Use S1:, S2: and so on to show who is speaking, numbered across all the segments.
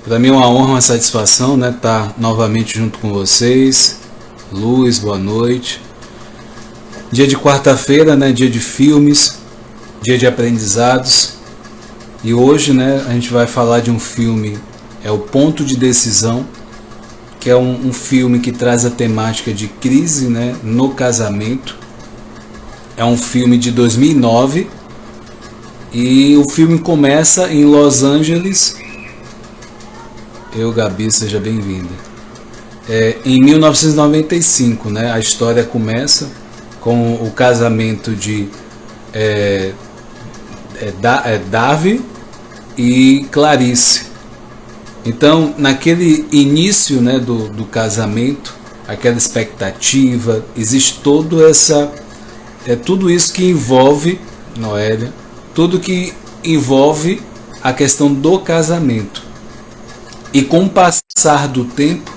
S1: Para mim é uma honra, uma satisfação, né, estar novamente junto com vocês. Luz, boa noite. Dia de quarta-feira, né, dia de filmes, dia de aprendizados. E hoje, né, a gente vai falar de um filme, é O Ponto de Decisão, que é um filme que traz a temática de crise, né, no casamento. É um filme de 2009 e o filme começa em Los Angeles. Gabi, seja bem-vinda. Em 1995, né, a história começa com o casamento de Davy e Clarice. Então, naquele início, né, do casamento, aquela expectativa, existe tudo isso que envolve, Noélia, tudo que envolve a questão do casamento. E com o passar do tempo,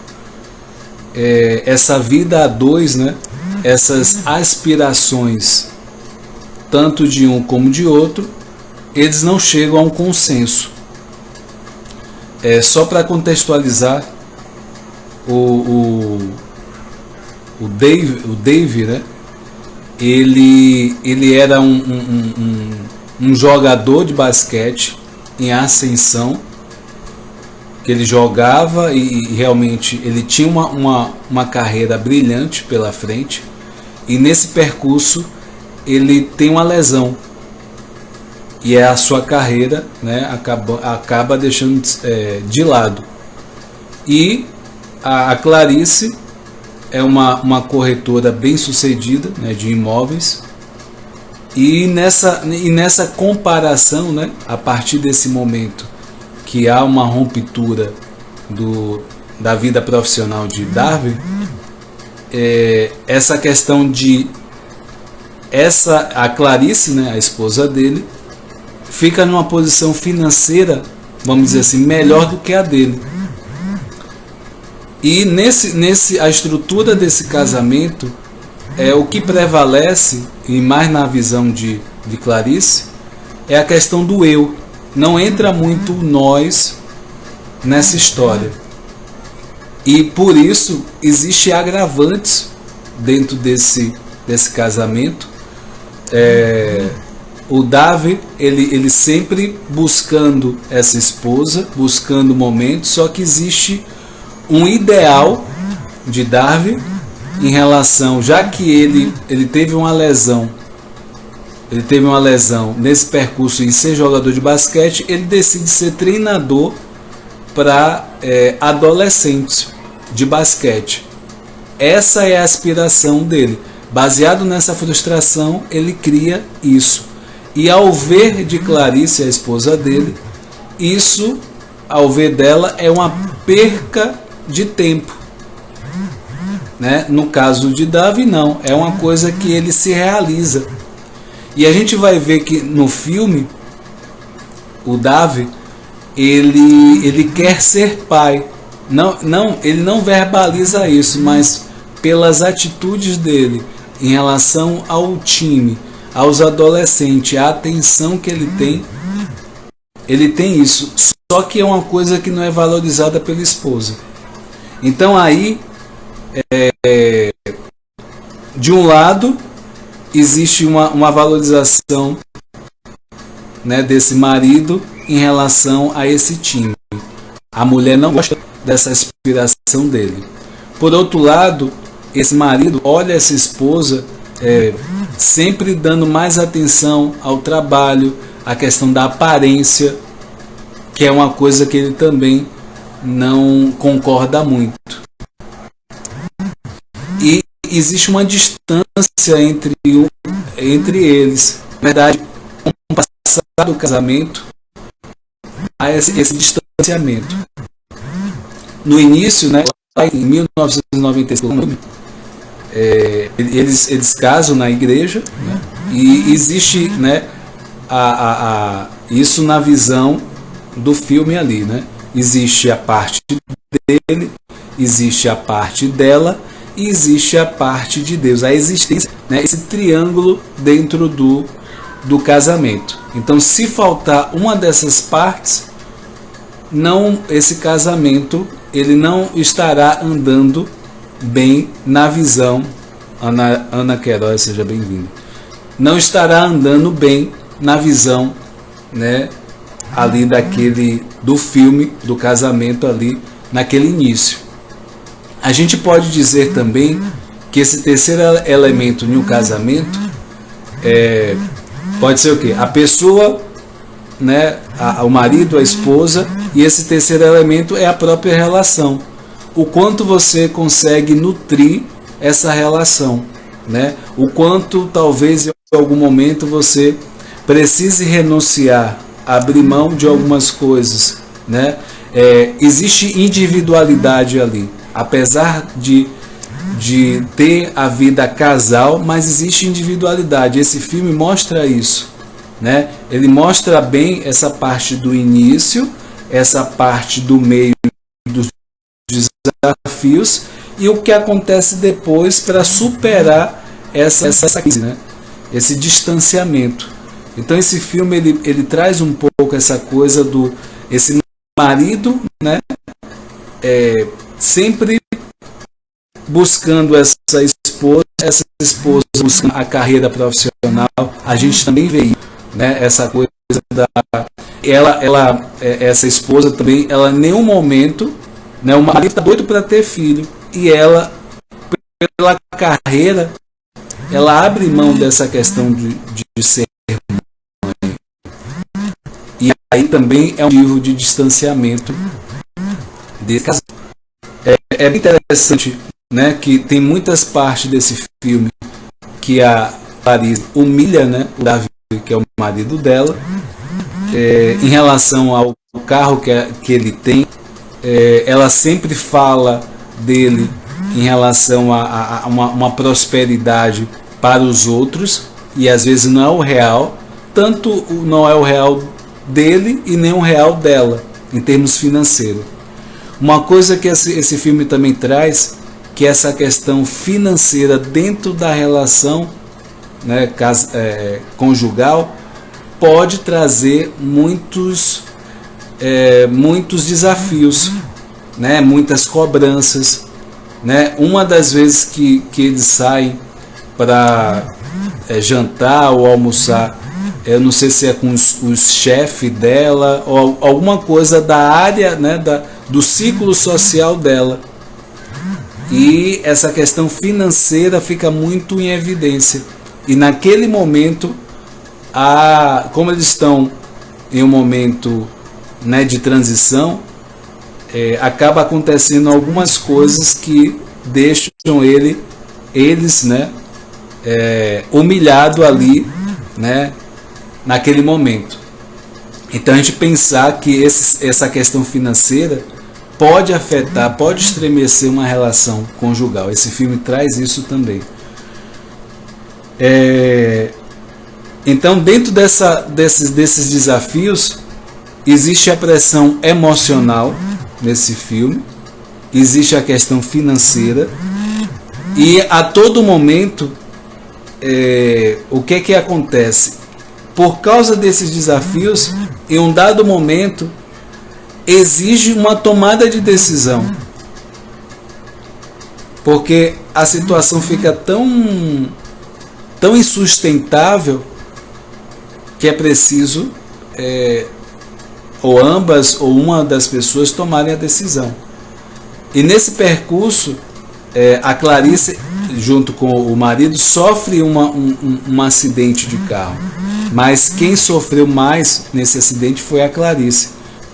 S1: essa vida a dois, né, essas aspirações, tanto de um como de outro, eles não chegam a um consenso. Só para contextualizar, o Dave, né, ele era um jogador de basquete em ascensão, que ele jogava e realmente ele tinha uma carreira brilhante pela frente, e nesse percurso ele tem uma lesão e a sua carreira, né, acaba deixando de lado. E a Clarice é uma corretora bem sucedida, né, de imóveis, e nessa comparação, né, a partir desse momento que há uma ruptura da vida profissional de Darwin, essa questão de a Clarice, né, a esposa dele, fica numa posição financeira, vamos dizer assim, melhor do que a dele. E a estrutura desse casamento, o que prevalece, e mais na visão de Clarice, é a questão do eu. Não entra muito nós nessa história. E por isso existe agravantes dentro desse casamento. O Davi, ele sempre buscando essa esposa, buscando momentos, só que existe um ideal de Davi em relação, já que ele teve uma lesão. Ele teve uma lesão nesse percurso em ser jogador de basquete, ele decide ser treinador para adolescentes de basquete. Essa é a aspiração dele. Baseado nessa frustração, ele cria isso. E ao ver de Clarice, a esposa dele, isso, ao ver dela, é uma perca de tempo. Né? No caso de Davi, não. É uma coisa que ele se realiza. E a gente vai ver que no filme, o Davi, ele quer ser pai. Ele não verbaliza isso, mas pelas atitudes dele em relação ao time, aos adolescentes, a atenção que ele tem isso. Só que é uma coisa que não é valorizada pela esposa. Então aí, de um lado, existe uma valorização, né, desse marido em relação a esse time. A mulher não gosta dessa aspiração dele. Por outro lado, esse marido olha essa esposa sempre dando mais atenção ao trabalho, à questão da aparência, que é uma coisa que ele também não concorda muito. E existe uma distância entre eles. Na verdade, com o passar do casamento, há esse distanciamento. No início, né, em 1995, eles casam na igreja, né, e existe, né, isso na visão do filme ali, né? Existe a parte dele, existe a parte dela e existe a parte de Deus. A existência, né, esse triângulo dentro do casamento. Então, se faltar uma dessas partes, esse casamento ele não estará andando bem na visão. Ana Queiroz, seja bem-vinda. Não estará andando bem na visão, né, ali do filme, do casamento ali, naquele início. A gente pode dizer também que esse terceiro elemento em um casamento pode ser o quê? A pessoa, né, o marido, a esposa, e esse terceiro elemento é a própria relação. O quanto você consegue nutrir essa relação, né? O quanto talvez em algum momento você precise renunciar, abrir mão de algumas coisas, né? Existe individualidade ali, apesar de ter a vida casal, mas existe individualidade. Esse filme mostra isso, né? Ele mostra bem essa parte do início, essa parte do meio dos desafios e o que acontece depois para superar essa crise, né? Esse distanciamento. Então esse filme ele traz um pouco essa coisa esse marido, né? Sempre buscando essa esposa buscando a carreira profissional. A gente também vê isso, né? Essa coisa essa esposa também, ela em nenhum momento, né? O marido está doido para ter filho e ela, pela carreira, ela abre mão dessa questão de ser mãe. E aí também é um motivo de distanciamento desse casal. É bem interessante, né, que tem muitas partes desse filme que a Clarice humilha, né, o Davi, que é o marido dela, em relação ao carro que ele tem. Ela sempre fala dele em relação a uma prosperidade para os outros, e às vezes não é o real, tanto não é o real dele e nem o real dela, em termos financeiros. Uma coisa que esse filme também traz, que é essa questão financeira dentro da relação, né, conjugal, pode trazer muitos desafios, né, muitas cobranças, né? Uma das vezes que eles saem para jantar ou almoçar, eu não sei se é com os chefes dela ou alguma coisa da área, né, do ciclo social dela, e essa questão financeira fica muito em evidência. E naquele momento, como eles estão em um momento, né, de transição, acaba acontecendo algumas coisas que deixam eles, né, humilhado ali, né, naquele momento. Então a gente pensar que essa questão financeira pode afetar, pode estremecer uma relação conjugal. Esse filme traz isso também. Então, dentro desses desafios, existe a pressão emocional nesse filme, existe a questão financeira, e a todo momento, o que acontece? Por causa desses desafios, em um dado momento, exige uma tomada de decisão, porque a situação fica tão insustentável que é preciso ou ambas ou uma das pessoas tomarem a decisão. E nesse percurso, a Clarice, junto com o marido, sofre um acidente de carro, mas quem sofreu mais nesse acidente foi a Clarice,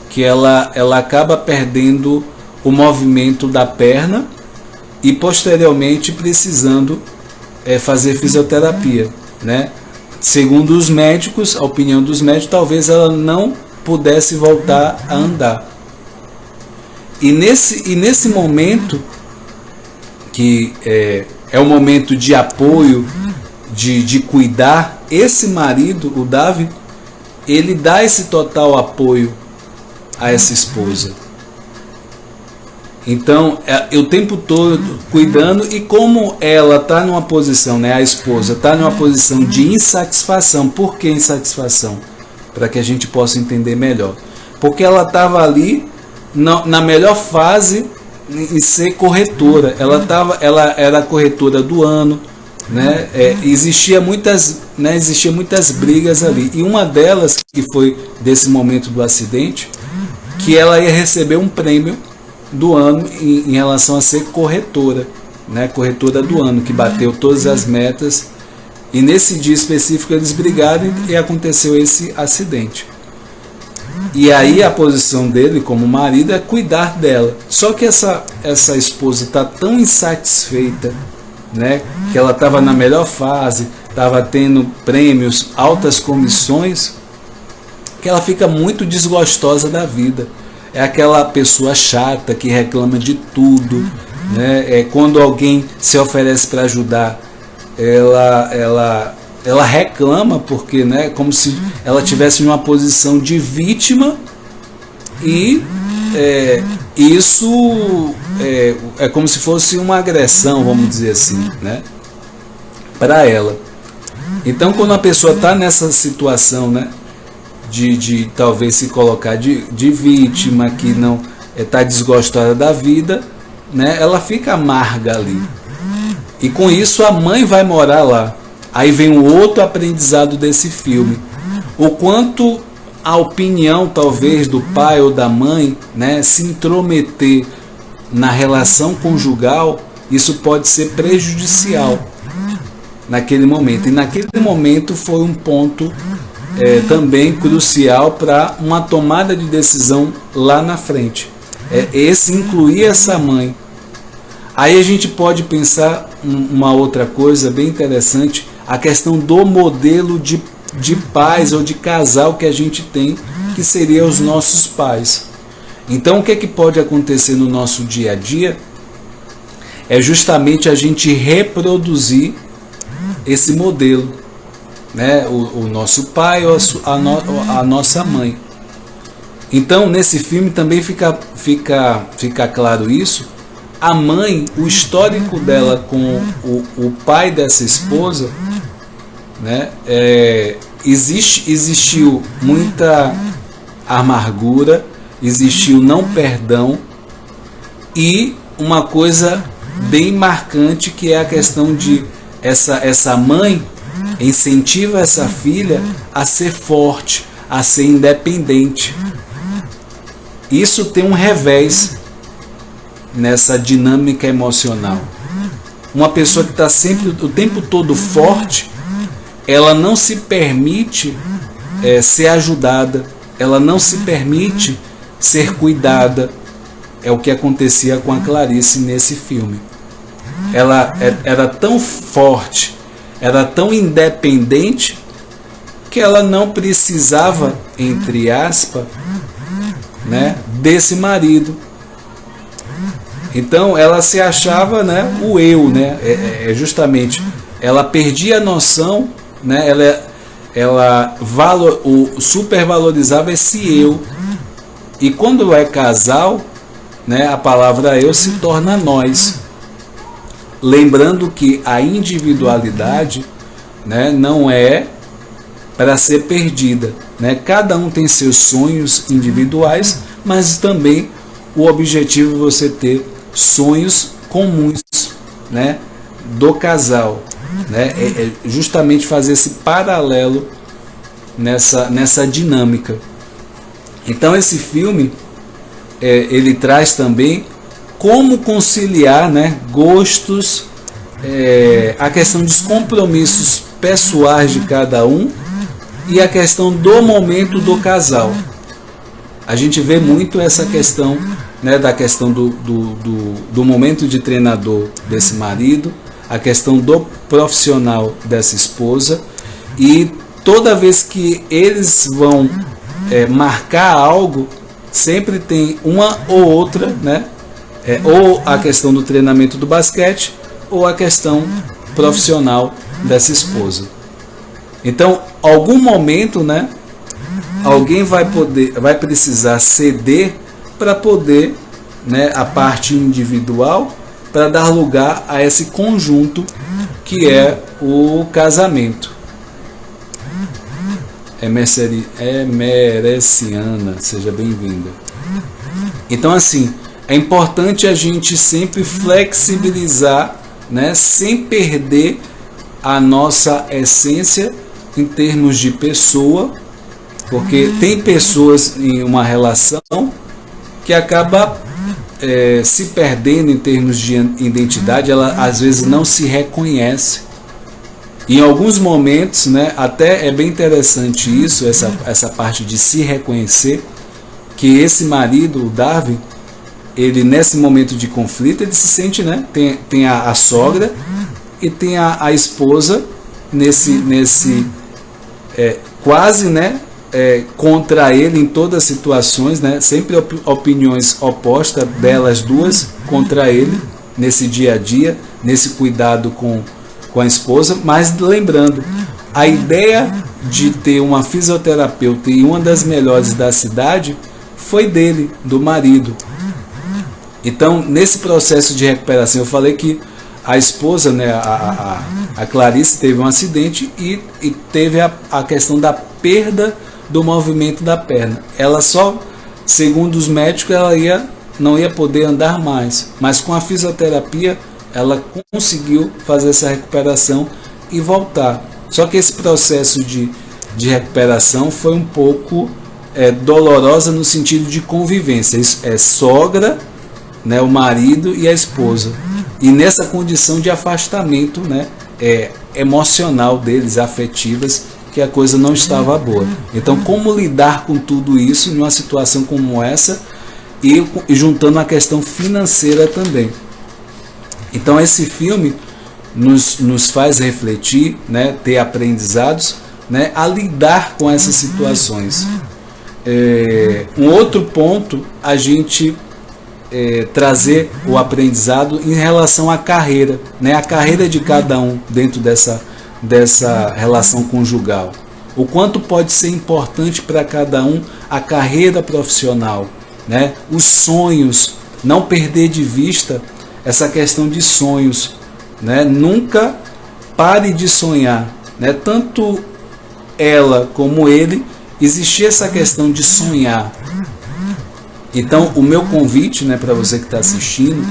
S1: que ela acaba perdendo o movimento da perna e posteriormente precisando fazer fisioterapia, né? Segundo os médicos, a opinião dos médicos, talvez ela não pudesse voltar a andar. E nesse momento, que é um momento de apoio, de cuidar, esse marido, o Davi, ele dá esse total apoio a essa esposa. Então, o tempo todo cuidando, e como ela está numa posição, né, a esposa está numa posição de insatisfação. Por que insatisfação? Para que a gente possa entender melhor. Porque ela estava ali na melhor fase em ser corretora. Ela era corretora do ano, né? Existia muitas brigas ali, e uma delas, que foi desse momento do acidente, que ela ia receber um prêmio do ano em relação a ser corretora, né? Corretora do ano, que bateu todas as metas, e nesse dia específico eles brigaram e aconteceu esse acidente. E aí a posição dele como marido é cuidar dela. Só que essa esposa está tão insatisfeita, né, que ela estava na melhor fase, estava tendo prêmios, altas comissões, que ela fica muito desgostosa da vida. É aquela pessoa chata que reclama de tudo, né? Quando alguém se oferece para ajudar, ela reclama, porque, né, como se ela tivesse numa posição de vítima, e isso é como se fosse uma agressão, vamos dizer assim, né, para ela. Então, quando a pessoa está nessa situação, né, de talvez se colocar de vítima, que não está desgostada da vida, né, ela fica amarga ali. E com isso a mãe vai morar lá. Aí vem o outro aprendizado desse filme. O quanto a opinião, talvez, do pai ou da mãe, né, se intrometer na relação conjugal, isso pode ser prejudicial naquele momento. E naquele momento foi um ponto também crucial para uma tomada de decisão lá na frente. Esse incluir essa mãe. Aí a gente pode pensar uma outra coisa bem interessante, a questão do modelo de pais ou de casal que a gente tem, que seria os nossos pais. Então, o que é que pode acontecer no nosso dia a dia? É justamente a gente reproduzir esse modelo, né? O nosso pai ou a nossa mãe. Então, nesse filme também fica claro isso. A mãe, o histórico dela com o pai dessa esposa, né, existiu muita amargura, existiu não perdão, e uma coisa bem marcante, que é a questão de essa mãe incentiva essa filha a ser forte, a ser independente. Isso tem um revés nessa dinâmica emocional. Uma pessoa que está sempre, o tempo todo forte, ela não se permite ser ajudada, ela não se permite ser cuidada. É o que acontecia com a Clarice nesse filme. Ela era tão forte, era tão independente, que ela não precisava, entre aspas, né, desse marido. Então ela se achava, né, o eu, né, justamente, ela perdia a noção, né, o supervalorizava esse eu. E quando é casal, né, a palavra eu se torna nós. Lembrando que a individualidade, né, não é para ser perdida, né? Cada um tem seus sonhos individuais, mas também o objetivo é você ter sonhos comuns, né, do casal, né? Justamente fazer esse paralelo nessa dinâmica. Então esse filme ele traz também como conciliar, né, gostos, a questão dos compromissos pessoais de cada um e a questão do momento do casal. A gente vê muito essa questão, né, da questão do momento de treinador desse marido, a questão do profissional dessa esposa, e toda vez que eles vão marcar algo, sempre tem uma ou outra, né, ou a questão do treinamento do basquete, ou a questão profissional dessa esposa. Então, algum momento, né, alguém vai precisar ceder para poder, né, a parte individual, para dar lugar a esse conjunto que é o casamento. Mereciana, seja bem-vinda. Então, assim, é importante a gente sempre flexibilizar, né, sem perder a nossa essência em termos de pessoa, porque tem pessoas em uma relação que acaba se perdendo em termos de identidade, ela às vezes não se reconhece. Em alguns momentos, né, até é bem interessante isso, essa parte de se reconhecer, que esse marido, o Darwin, ele nesse momento de conflito, ele se sente, né, tem a sogra e tem a esposa nesse quase, né, contra ele em todas as situações, né, sempre opiniões opostas delas duas contra ele nesse dia a dia, nesse cuidado com a esposa. Mas lembrando, a ideia de ter uma fisioterapeuta e uma das melhores da cidade foi dele, do marido. Então, nesse processo de recuperação, eu falei que a esposa, né, a Clarice, teve um acidente e teve a questão da perda do movimento da perna. Ela só, segundo os médicos, ela não ia poder andar mais, mas com a fisioterapia ela conseguiu fazer essa recuperação e voltar. Só que esse processo de recuperação foi um pouco dolorosa no sentido de convivência. Isso é sogra, né, o marido e a esposa, e nessa condição de afastamento, né, emocional deles, afetivas, que a coisa não estava boa. Então, como lidar com tudo isso numa situação como essa e juntando a questão financeira também. Então, esse filme nos faz refletir, né, ter aprendizados, né, a lidar com essas situações. Um outro ponto, a gente trazer o aprendizado em relação à carreira, né, a carreira de cada um dentro dessa relação conjugal. O quanto pode ser importante para cada um a carreira profissional, né, os sonhos, não perder de vista essa questão de sonhos, né, nunca pare de sonhar, né, tanto ela como ele, existia essa questão de sonhar. Então, o meu convite, né, para você que está assistindo,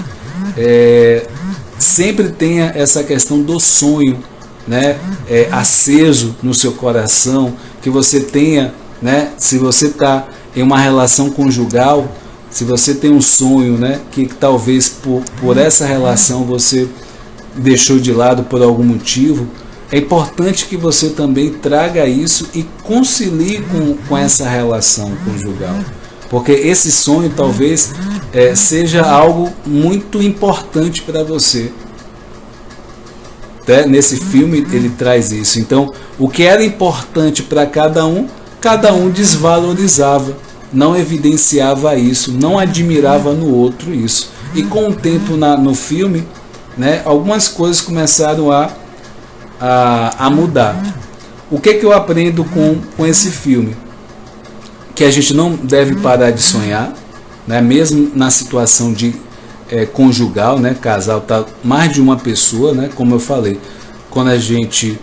S1: sempre tenha essa questão do sonho, né, aceso no seu coração, que você tenha, né, se você está em uma relação conjugal, se você tem um sonho, né, que talvez por essa relação você deixou de lado por algum motivo, é importante que você também traga isso e concilie com essa relação conjugal. Porque esse sonho talvez seja algo muito importante para você. Nesse filme ele traz isso. Então, o que era importante para cada um desvalorizava, não evidenciava isso, não admirava no outro isso. E com o tempo no filme, né, algumas coisas começaram a mudar. O que eu aprendo com esse filme? Que a gente não deve parar de sonhar, né, mesmo na situação de conjugal, né, casal, tá mais de uma pessoa, né, como eu falei, quando a gente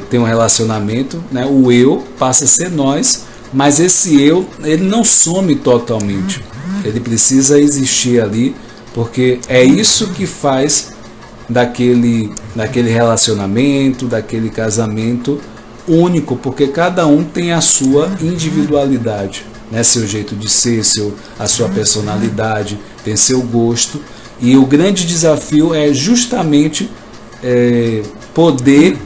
S1: tem um relacionamento, né, o eu passa a ser nós, mas esse eu, ele não some totalmente, ele precisa existir ali, porque é isso que faz daquele relacionamento, daquele casamento único, porque cada um tem a sua individualidade, né, seu jeito de ser, a sua personalidade, tem seu gosto, e o grande desafio é justamente poder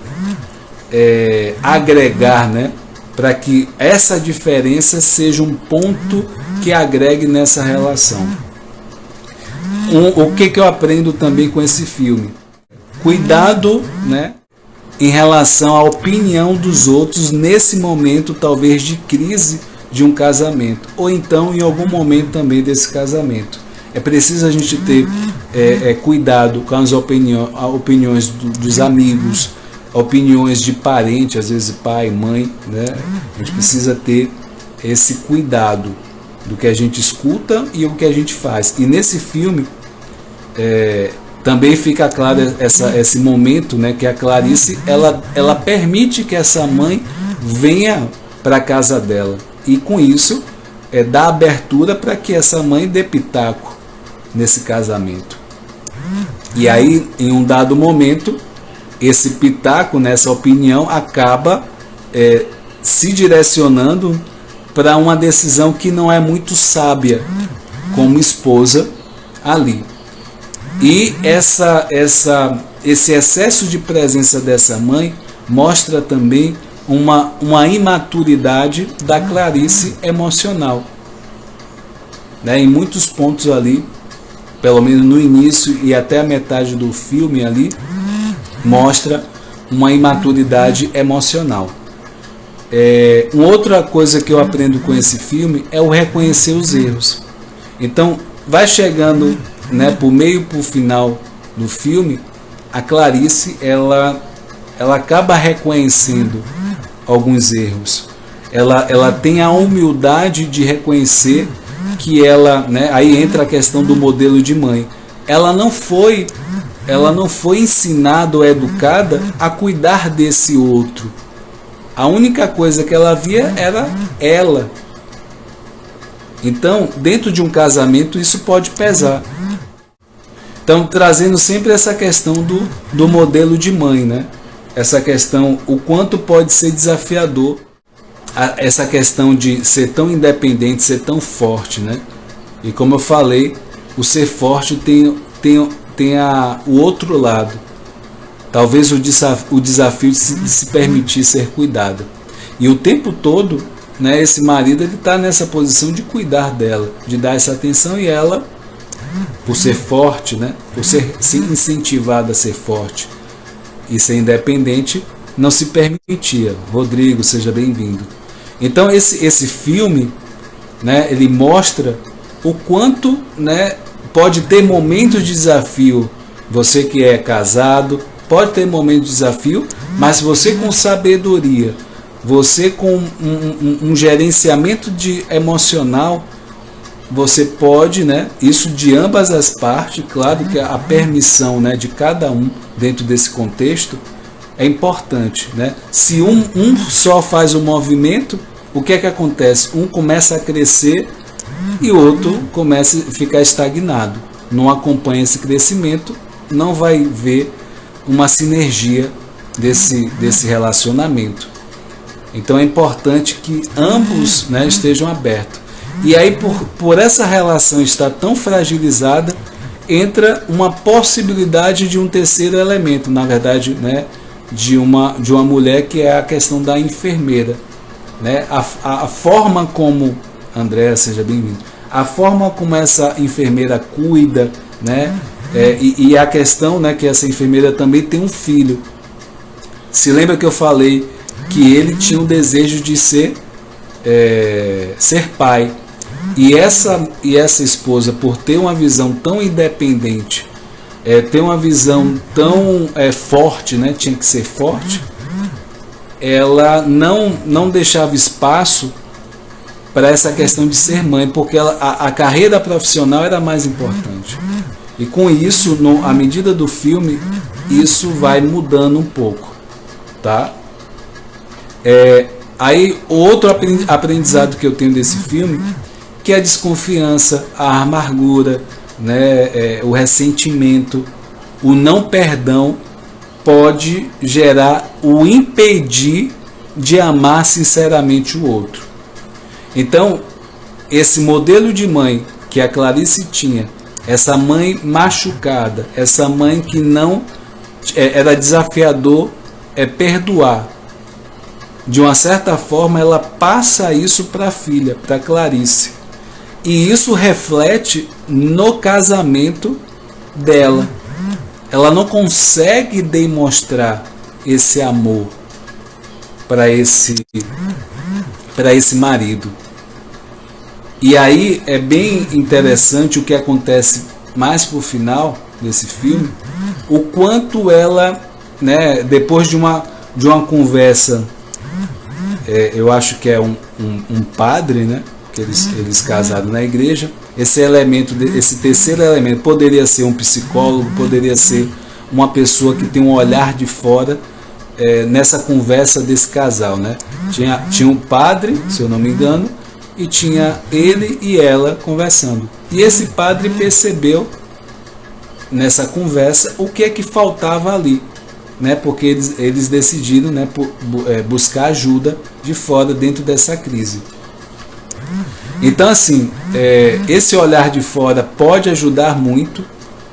S1: agregar, né, para que essa diferença seja um ponto que agregue nessa relação. O que eu aprendo também com esse filme? Cuidado, né, em relação à opinião dos outros nesse momento, talvez de crise de um casamento, ou então em algum momento também desse casamento. É preciso a gente ter cuidado com as opiniões dos amigos, opiniões de parente, às vezes pai, mãe, né? A gente precisa ter esse cuidado do que a gente escuta e o que a gente faz. E nesse filme também fica claro esse momento, né, que a Clarice ela permite que essa mãe venha para a casa dela, e com isso dar abertura para que essa mãe dê pitaco nesse casamento. E aí, em um dado momento, esse pitaco, nessa opinião, acaba se direcionando para uma decisão que não é muito sábia como esposa ali. E esse excesso de presença dessa mãe mostra também uma imaturidade da Clarice emocional, né? Em muitos pontos ali, pelo menos no início e até a metade do filme ali, mostra uma imaturidade emocional. Uma outra coisa que eu aprendo com esse filme é o reconhecer os erros. Então, vai chegando, né, por meio para o final do filme, a Clarice ela acaba reconhecendo alguns erros. Ela tem a humildade de reconhecer que ela, né, aí entra a questão do modelo de mãe. Ela não foi ensinada ou educada a cuidar desse outro. A única coisa que ela via era ela. Então, dentro de um casamento, isso pode pesar. Então, trazendo sempre essa questão do modelo de mãe, né? Essa questão, o quanto pode ser desafiador, essa questão de ser tão independente, ser tão forte, né? E como eu falei, o ser forte tem o outro lado. Talvez o desafio de se permitir ser cuidada. E o tempo todo, né, esse marido está nessa posição de cuidar dela, de dar essa atenção, e ela, por ser forte, né, por ser incentivada a ser forte e ser independente, não se permitia. Rodrigo, seja bem-vindo. Então esse filme, né, ele mostra o quanto, né, pode ter momentos de desafio. Você que é casado, pode ter momentos de desafio, mas você com sabedoria, você com um gerenciamento emocional, você pode, né, isso de ambas as partes, claro que a permissão, né, de cada um dentro desse contexto é importante, né? Se um só faz o movimento, o que é que acontece? Um começa a crescer e o outro começa a ficar estagnado. Não acompanha esse crescimento, não vai ver uma sinergia desse relacionamento. Então é importante que ambos, né, estejam abertos. E aí, por essa relação estar tão fragilizada, entra uma possibilidade de um terceiro elemento, na verdade, né, de uma mulher, que é a questão da enfermeira, né? A forma como, André, seja bem-vindo, a forma como essa enfermeira cuida, né? E a questão, né, que essa enfermeira também tem um filho. Se lembra que eu falei que ele tinha um desejo de ser pai, e essa esposa, por ter uma visão tão independente, ter uma visão tão forte, né, tinha que ser forte, ela não deixava espaço para essa questão de ser mãe, porque a carreira profissional era mais importante. E com isso, à medida do filme, isso vai mudando um pouco, tá? Aí outro aprendizado que eu tenho desse filme, que é a desconfiança, a amargura, né, o ressentimento, o não perdão, pode gerar o impedir de amar sinceramente o outro. Então, esse modelo de mãe que a Clarice tinha, essa mãe machucada, essa mãe que não era desafiador perdoar, de uma certa forma ela passa isso para a filha, para Clarice, e isso reflete no casamento dela. Ela não consegue demonstrar esse amor para esse marido. E aí é bem interessante o que acontece mais pro final desse filme, o quanto ela, né, depois de uma conversa, eu acho que é um padre, né, que eles casaram na igreja, esse terceiro elemento poderia ser um psicólogo, poderia ser uma pessoa que tem um olhar de fora, nessa conversa desse casal, né? Tinha um padre, se eu não me engano, e tinha ele e ela conversando. E esse padre percebeu nessa conversa o que é que faltava ali, né? Porque eles decidiram, né, buscar ajuda de fora dentro dessa crise. Então, assim, esse olhar de fora pode ajudar muito,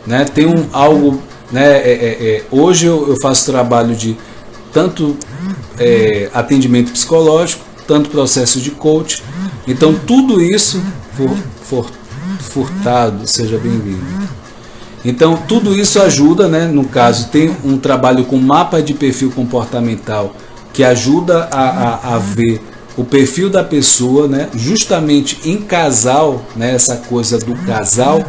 S1: né? Tem algo, né? Hoje eu faço trabalho de tanto atendimento psicológico, tanto processo de coach. Então, tudo isso Furtado, seja bem-vindo. Então, tudo isso ajuda, né? No caso, tem um trabalho com mapa de perfil comportamental que ajuda a ver o perfil da pessoa, né? Justamente em casal, né? Essa coisa do casal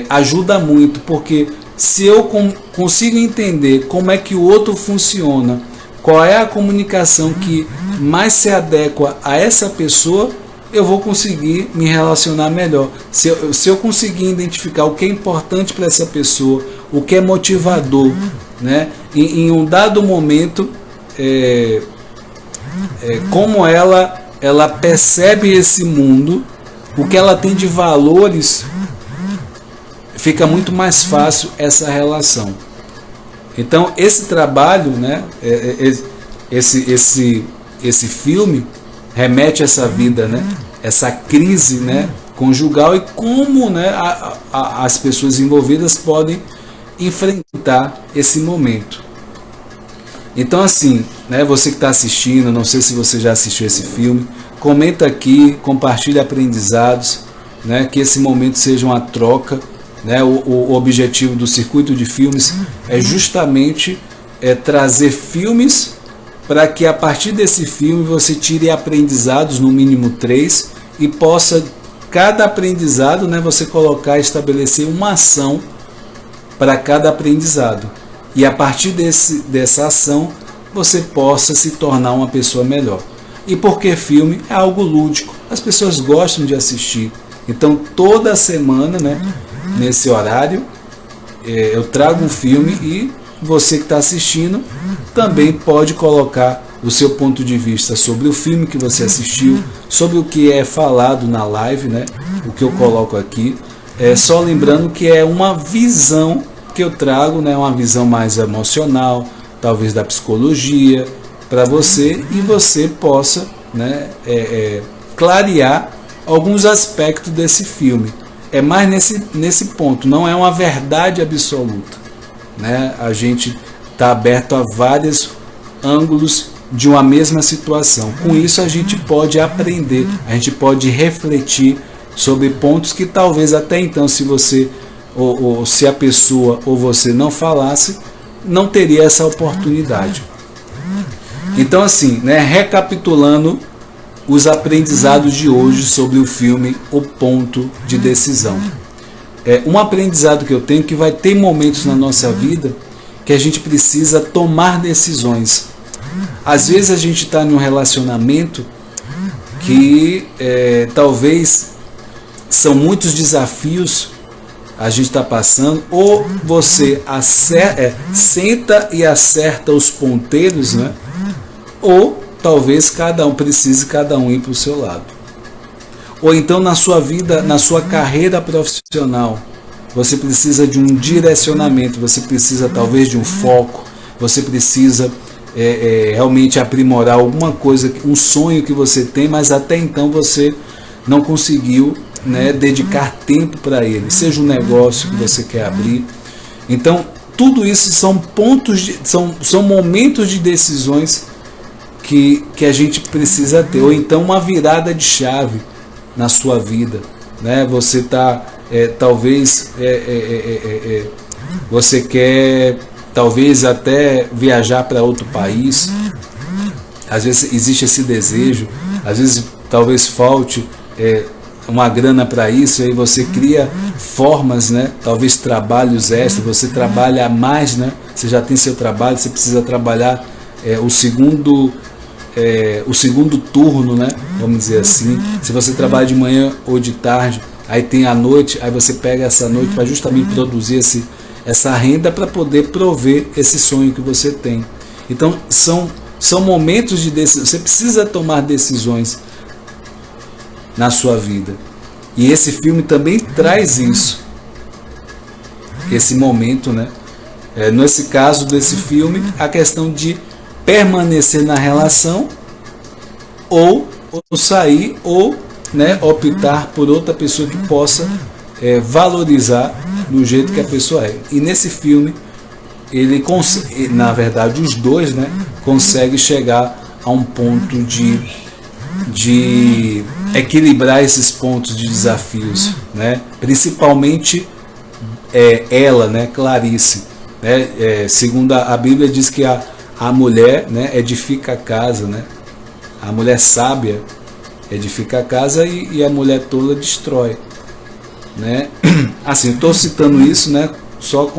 S1: ajuda muito, porque se eu consigo entender como é que o outro funciona, qual é a comunicação que mais se adequa a essa pessoa, eu vou conseguir me relacionar melhor. Se eu conseguir identificar o que é importante para essa pessoa, o que é motivador, né? Em um dado momento, como ela percebe esse mundo, o que ela tem de valores, fica muito mais fácil essa relação. Então, esse trabalho, né? Esse filme remete a essa vida, né? Essa crise, né, conjugal, e como, né, as pessoas envolvidas podem enfrentar esse momento. Então, assim, né, você que está assistindo, não sei se você já assistiu esse filme, comenta aqui, compartilha aprendizados, né, que esse momento seja uma troca, né. O objetivo do Circuito de Filmes é justamente trazer filmes para que a partir desse filme você tire aprendizados, no mínimo 3, e possa, cada aprendizado, né, você colocar, estabelecer uma ação para cada aprendizado. E a partir dessa ação, você possa se tornar uma pessoa melhor. E porque filme é algo lúdico, as pessoas gostam de assistir. Então, toda semana, né, nesse horário, eu trago um filme e você que está assistindo também pode colocar o seu ponto de vista sobre o filme que você assistiu, sobre o que é falado na live, né? O que eu coloco aqui. Só lembrando que é uma visão que eu trago, né? Uma visão mais emocional, talvez da psicologia, para você, e você possa, né, clarear alguns aspectos desse filme. É mais nesse ponto, não é uma verdade absoluta, né? A gente está aberto a vários ângulos de uma mesma situação. Com isso a gente pode aprender, a gente pode refletir sobre pontos que talvez até então, se você ou se a pessoa ou você não falasse, não teria essa oportunidade. Então, assim, né, recapitulando os aprendizados de hoje sobre o filme O Ponto de Decisão. Um aprendizado que eu tenho, que vai ter momentos na nossa vida que a gente precisa tomar decisões. Às vezes a gente está num relacionamento que talvez são muitos desafios a gente está passando, ou você senta e acerta os ponteiros, né? Ou talvez cada um ir para o seu lado. Ou então na sua vida, na sua carreira profissional, você precisa de um direcionamento, você precisa talvez de um foco, você precisa realmente aprimorar alguma coisa, um sonho que você tem, mas até então você não conseguiu, né, dedicar tempo para ele, seja um negócio que você quer abrir. Então, tudo isso são são momentos de decisões que a gente precisa ter, ou então uma virada de chave na sua vida, né? Você está, talvez, você quer talvez até viajar para outro país, às vezes existe esse desejo, às vezes talvez falte uma grana para isso, e aí você cria formas, né? Talvez trabalhos extras, você trabalha mais, né? Você já tem seu trabalho, você precisa trabalhar o segundo turno, né? Vamos dizer assim. Se você trabalha de manhã ou de tarde, aí tem a noite, aí você pega essa noite para justamente produzir essa renda para poder prover esse sonho que você tem. Então são momentos de decisão. Você precisa tomar decisões na sua vida. E esse filme também traz isso, esse momento, né? Nesse caso desse filme, a questão de permanecer na relação ou sair, ou, né, optar por outra pessoa que possa valorizar do jeito que a pessoa é. E nesse filme, ele na verdade os dois, né, conseguem chegar a um ponto de equilibrar esses pontos de desafios, né? Principalmente ela, né, Clarice, né? Segundo a Bíblia diz que a mulher, né, edifica a casa, né? A mulher sábia edifica a casa e a mulher tola destrói, né? Assim, estou citando isso, né, só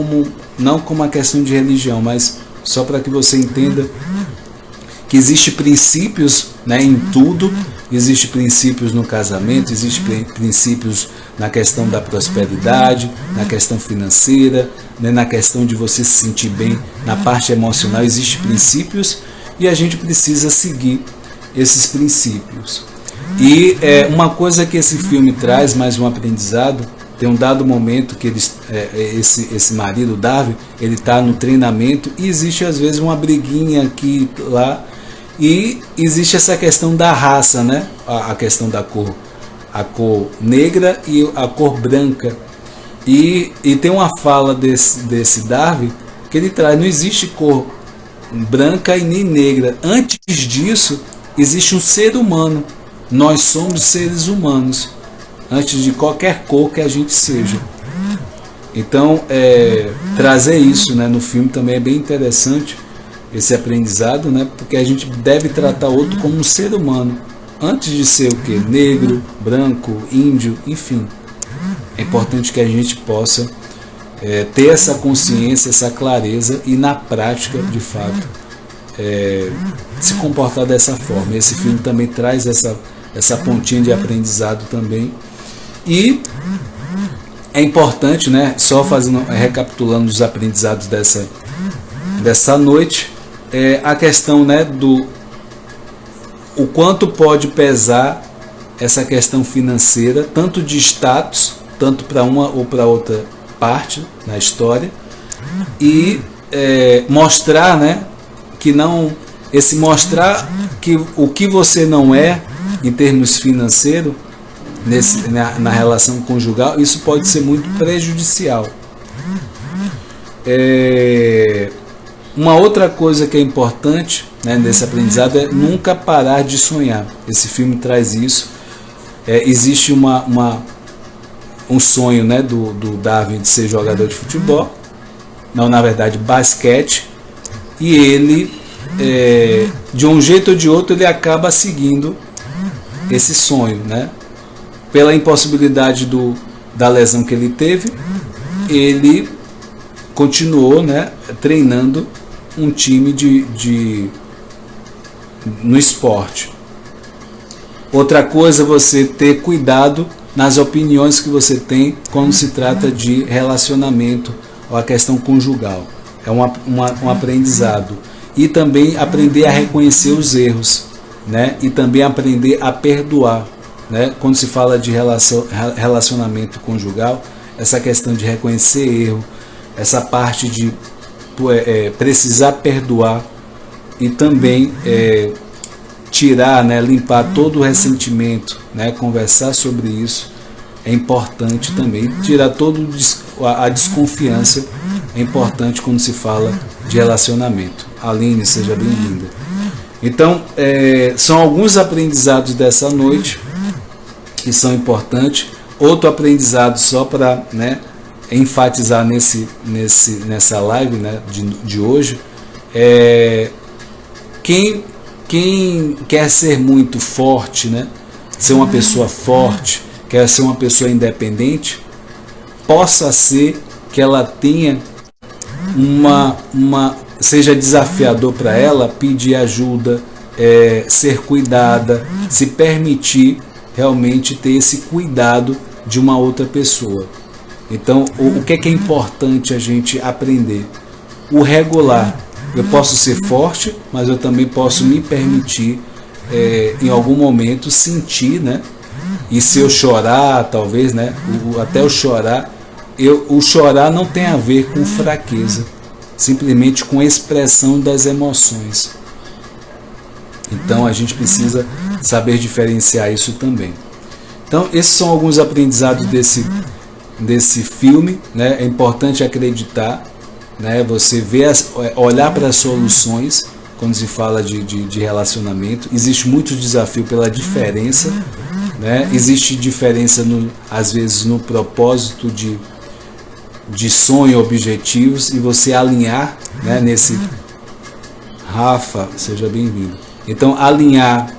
S1: não como uma questão de religião, mas só para que você entenda que existe princípios, né, em tudo. Existe princípios no casamento, existe princípios na questão da prosperidade, na questão financeira, né, na questão de você se sentir bem, na parte emocional. Existem princípios e a gente precisa seguir esses princípios. E uma coisa que esse filme traz, mais um aprendizado. Tem um dado momento que esse marido, Darwin, ele está no treinamento e existe às vezes uma briguinha aqui, lá, e existe essa questão da raça, né? A questão da cor, a cor negra e a cor branca. E tem uma fala desse Darwin que ele traz: não existe cor branca e nem negra. Antes disso, existe um ser humano. Nós somos seres humanos, antes de qualquer cor que a gente seja. Então, trazer isso, né, no filme também é bem interessante, esse aprendizado, né, porque a gente deve tratar o outro como um ser humano, antes de ser o quê? Negro, branco, índio, enfim. É importante que a gente possa ter essa consciência, essa clareza e, na prática, de fato, se comportar dessa forma. Esse filme também traz essa pontinha de aprendizado também. E é importante, né, só recapitulando os aprendizados dessa noite, a questão, né, o quanto pode pesar essa questão financeira, tanto de status, tanto para uma ou para outra parte na história, e mostrar, né, que não, mostrar que o que você não é em termos financeiros, na relação conjugal, isso pode ser muito prejudicial. Uma outra coisa que é importante, né, nesse aprendizado é nunca parar de sonhar. Esse filme traz isso. Existe um sonho, né, do Darwin de ser jogador de futebol, não, na verdade, basquete, e ele, de um jeito ou de outro, ele acaba seguindo esse sonho, né? Pela impossibilidade da lesão que ele teve, ele continuou, né, treinando um time no esporte. Outra coisa, você ter cuidado nas opiniões que você tem quando se trata de relacionamento ou a questão conjugal. É um aprendizado. E também aprender a reconhecer os erros, né? E também aprender a perdoar, né? Quando se fala de relacionamento conjugal, essa questão de reconhecer erro, essa parte de precisar perdoar e também tirar, né, limpar todo o ressentimento, né, conversar sobre isso é importante também. Tirar toda a desconfiança é importante quando se fala de relacionamento. Aline, seja bem-vinda. Então, são alguns aprendizados dessa noite que são importantes. Outro aprendizado, só para, né, enfatizar nessa live, né, de hoje, quem quer ser muito forte, né, ser uma pessoa forte, quer ser uma pessoa independente, possa ser que ela tenha seja desafiador para ela pedir ajuda, ser cuidada, se permitir realmente ter esse cuidado de uma outra pessoa. Então, o que é importante a gente aprender? O regular. Eu posso ser forte, mas eu também posso me permitir, em algum momento, sentir, né, E se eu chorar, talvez, né? Até eu chorar, o chorar não tem a ver com fraqueza, simplesmente com expressão das emoções. Então a gente precisa saber diferenciar isso também. Então esses são alguns aprendizados desse filme, né? É importante acreditar, né? Você olhar para as soluções quando se fala de relacionamento. Existe muito desafio pela diferença, né? Existe diferença às vezes no propósito de sonho, objetivos, e você alinhar, né, nesse... Rafa, seja bem-vindo. Então alinhar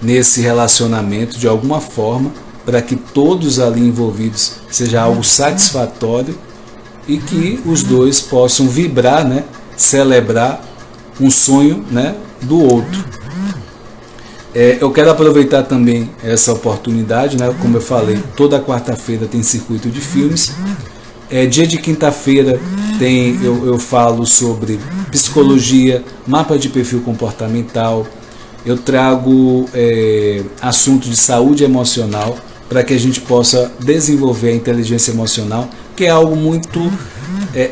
S1: nesse relacionamento de alguma forma para que todos ali envolvidos seja algo satisfatório e que os dois possam vibrar, né, celebrar um sonho, né, do outro. Eu quero aproveitar também essa oportunidade, né, como eu falei, toda quarta-feira tem circuito de filmes. Dia de quinta-feira eu falo sobre psicologia, mapa de perfil comportamental. Eu trago assuntos de saúde emocional para que a gente possa desenvolver a inteligência emocional, que é algo muito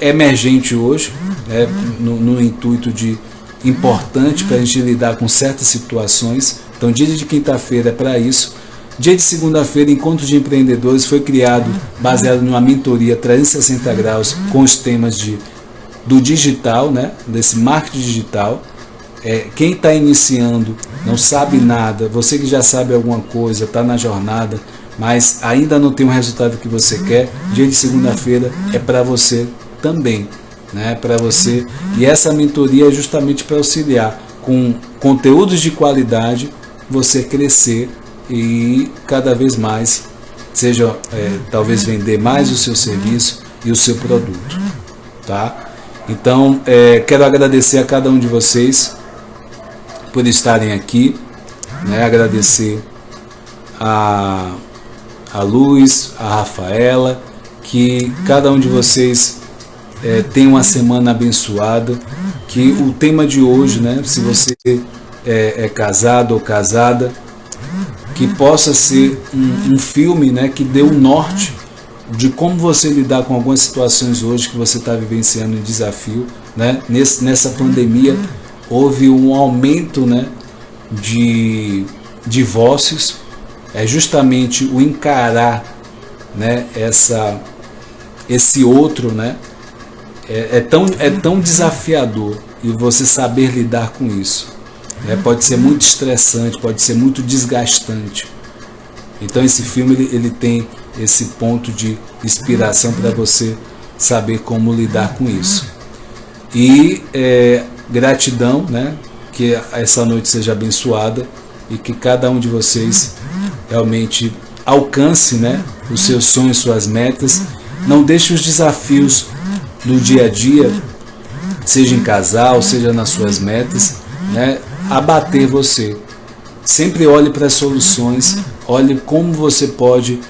S1: emergente hoje, né, no intuito de importante para a gente lidar com certas situações. Então, dia de quinta-feira é para isso. Dia de segunda-feira, Encontro de Empreendedores, foi criado baseado numa mentoria 360 graus com os temas do digital, né, desse marketing digital. Quem está iniciando, não sabe nada, você que já sabe alguma coisa, está na jornada, mas ainda não tem o resultado que você quer, dia de segunda-feira é para você também, né, para você. E essa mentoria é justamente para auxiliar com conteúdos de qualidade, você crescer e cada vez mais, seja talvez vender mais o seu serviço e o seu produto, tá? Então, quero agradecer a cada um de vocês por estarem aqui, né? Agradecer a Luz, a Rafaela, que cada um de vocês tenha uma semana abençoada, que o tema de hoje, né, se você é casado ou casada, que possa ser um filme, né, que dê um norte de como você lidar com algumas situações hoje que você está vivenciando um desafio, né? Nessa pandemia houve um aumento, né, de divórcios. É justamente o encarar, né, esse outro, né, é tão desafiador, e você saber lidar com isso. Pode ser muito estressante, pode ser muito desgastante. Então esse filme ele tem esse ponto de inspiração para você saber como lidar com isso. E gratidão, né? Que essa noite seja abençoada e que cada um de vocês realmente alcance, né, os seus sonhos, suas metas. Não deixe os desafios do dia a dia, seja em casal, seja nas suas metas, né, abater você. Sempre olhe para as soluções, olhe como você pode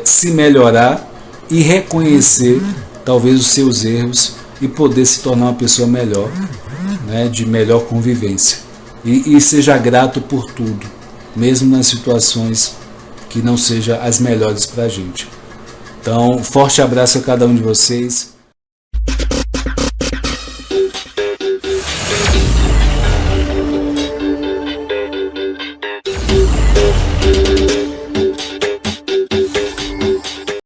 S1: se melhorar e reconhecer talvez os seus erros e poder se tornar uma pessoa melhor, né, de melhor convivência. E seja grato por tudo, mesmo nas situações que não sejam as melhores para a gente. Então, forte abraço a cada um de vocês.